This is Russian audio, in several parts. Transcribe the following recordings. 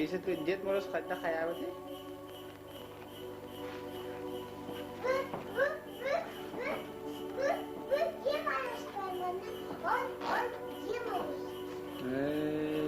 Bisa tuh jet terus kata kayak apa sih? Eh,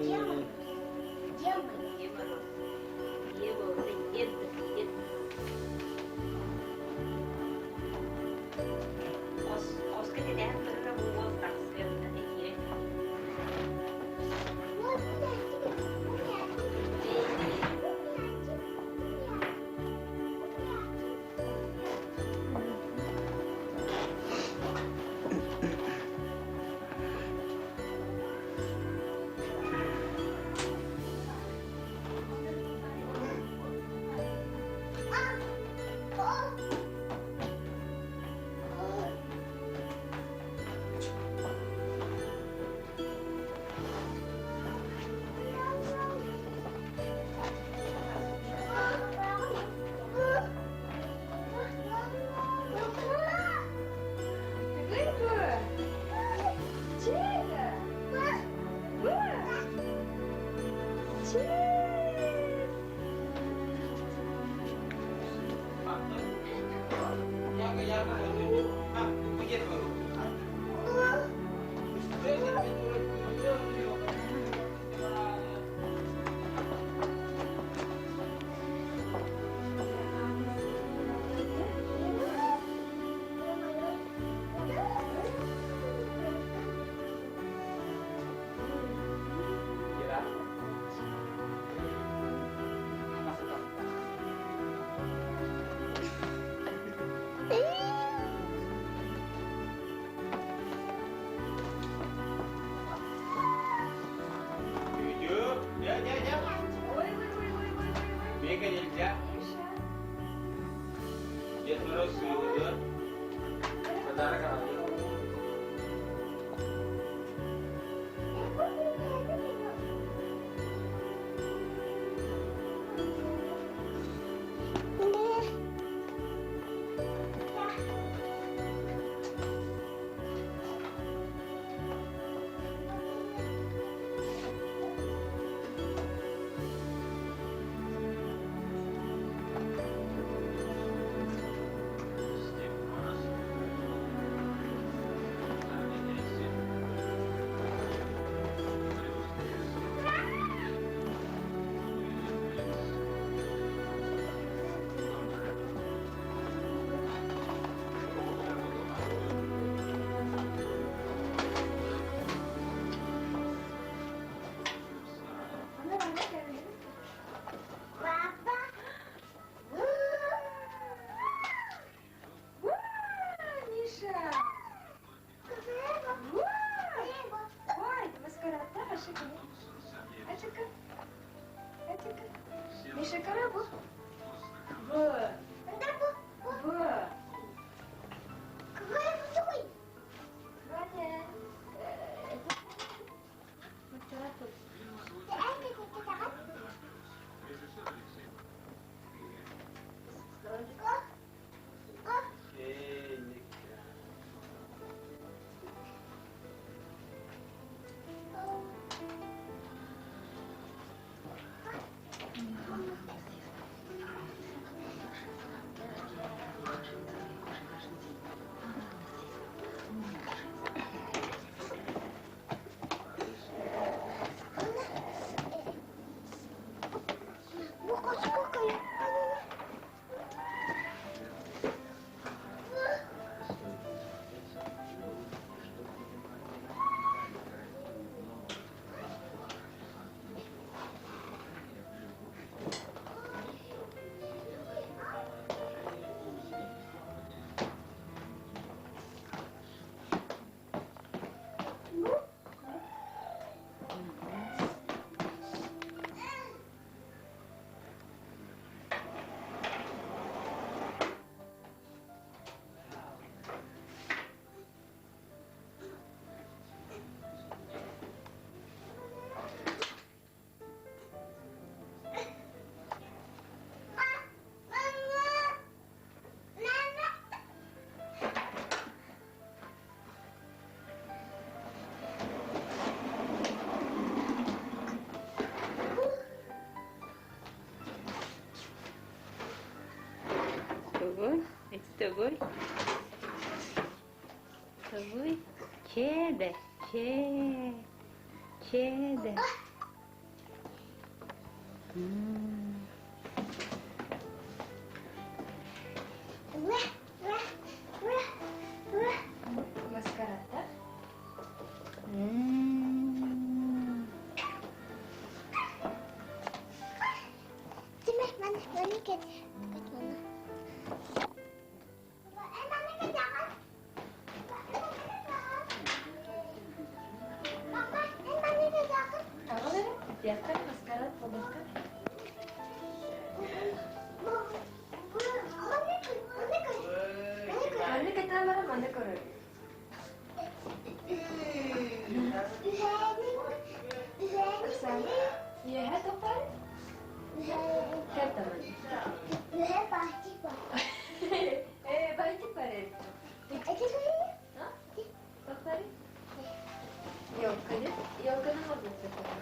jujur, ya. Bikin ya. Dia terus jujur. Bentar kan. тобой. Это тобой. Тобой. Чеда. Чеда. Маскарад, да? Biarkan maskara побылка. Mana kata mana mana kau? ये है तो पर क्या तमन ये पार्टी पर ए पार्टी पर है हाँ तो पर यो कने मत बोल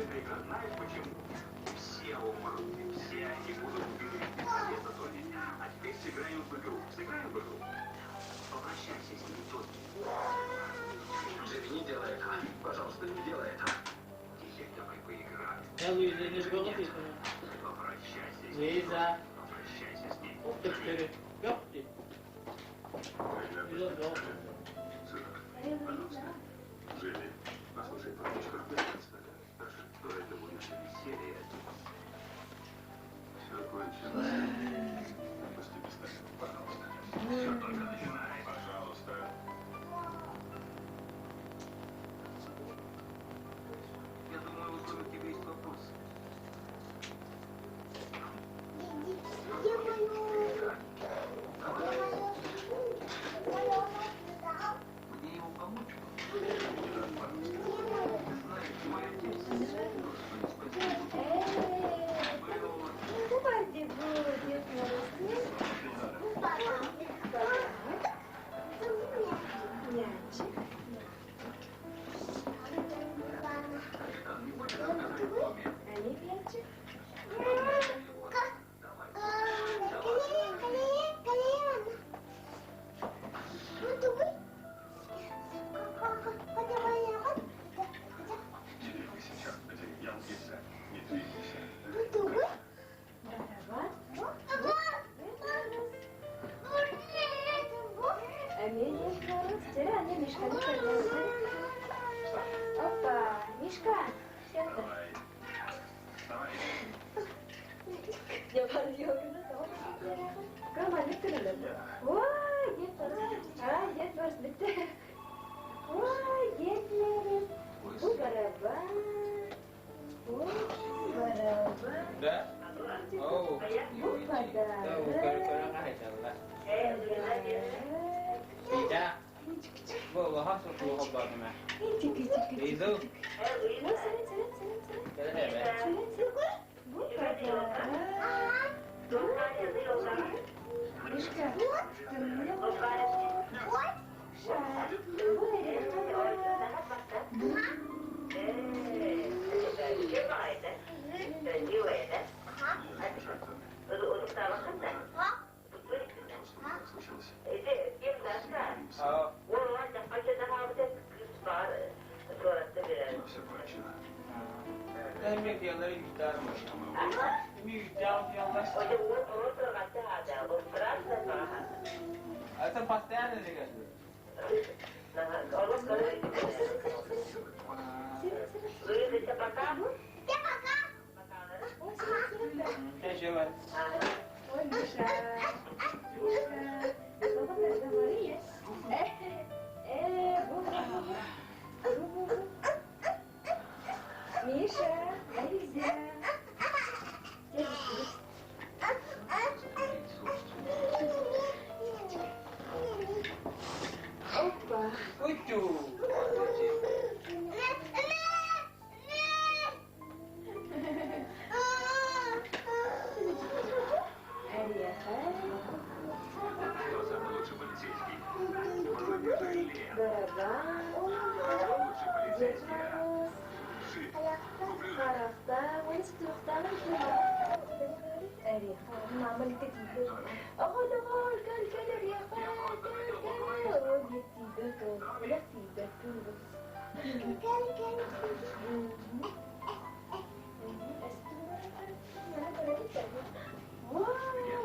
эта игра. Знаешь почему? Все умрут. Все они будут убиты. Вместо Тони. А теперь сыграем в игру. Сыграем в игру. Попрощайся с ним, Тони. Джимми, не делай этого. Пожалуйста, не делай этого. Теперь давай поиграем. Я Луиза, не сговоритесь. Попрощайся с ним. Луиза. Попрощайся с ним. Ух ты, 4. Ёпти. Идёт долго. Пожалуйста. Джимми, послушай, папочка, что это будет за веселье? Все кончилось. Пусти пистолет, пожалуйста. Все только начинай. Пожалуйста. Я думаю, у тебя есть вопрос. Мне ему помочь? Опа, Мишка, сядь. Я подъёгну, Команда кырылды. Ой, Дед Мороз бітті. Ой, Дед Мороз. Bu барабан. Да? Оу. Bu подарок. Да, укоракай тогда. Tidak. Bawa hasil keluar obat mana? Itu. Kalian hebat. Bu padaran. pasti ada nih guys. Nah, kalau Lu bisa pakai? Dia pakai. Oh, sini. Kayak siapa? Oh, bisa. Bisa. Bapak nggak ada mari ya? Bu. Misha, Liza. Opa. Lucu. Самый лучший полицейский. Лучший полицейский. Mama diketidur. Oh, dengar kan dia kan. Oh, dia tidur tuh. Udah tidur tuh. Wah,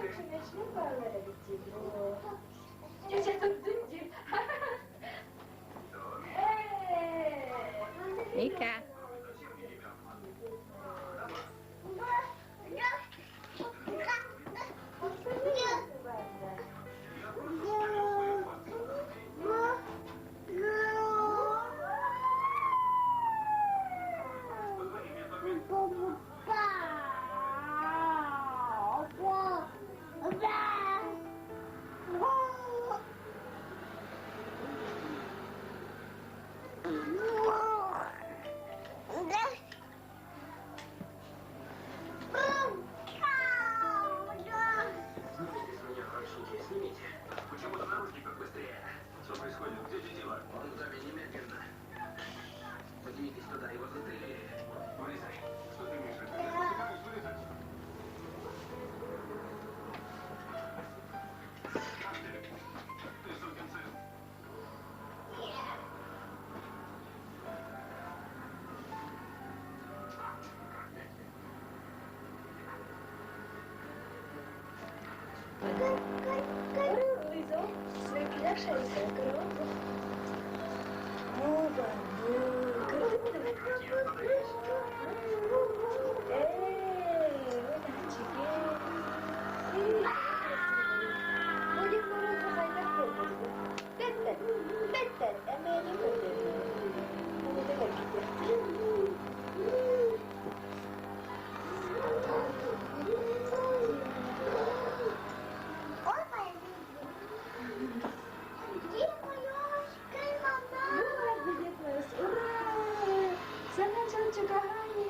kenapa kalau ada di situ? Jatuh tunjuk. Mika. Почему-то наручниках быстрее. Что происходит? Где чутила? Он в доме немедленно. Поднимитесь туда, его застрелили. Вылезай. Что ты имеешь в виду? Ты говоришь, вылезай. Ты сукин сын. Лиза, saya kira Oh, bagus. Sangat cocok hari.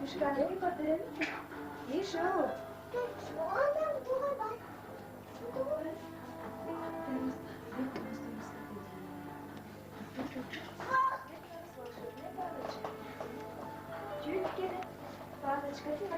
Мышканы подырын. Еще. Adam dua bak. Чуть кире. Палочка тихо.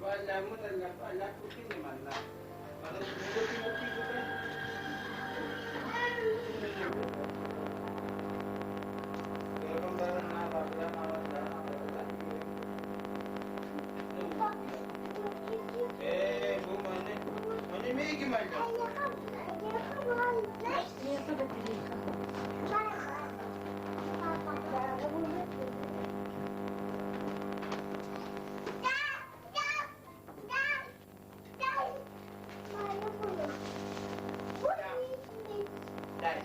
Wala mo na wala ko kiniman na. Bakit mo ko Pero kung ba na bakla mawala bumane. Ano may gimal ka? Dai.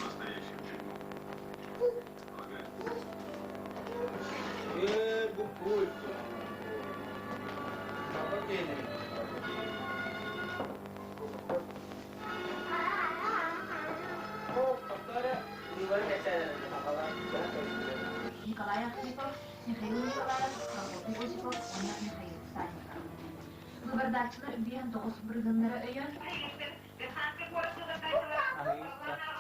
Настоящим тюрьму. Букульку. Окей. Повторя, не валяйся, Николай Архипов, Михаил Николаев, Прокопий Осипов, Оня Михаил Санников. Выбордачылар биен 9 бригадалары өйөн. Ahí está.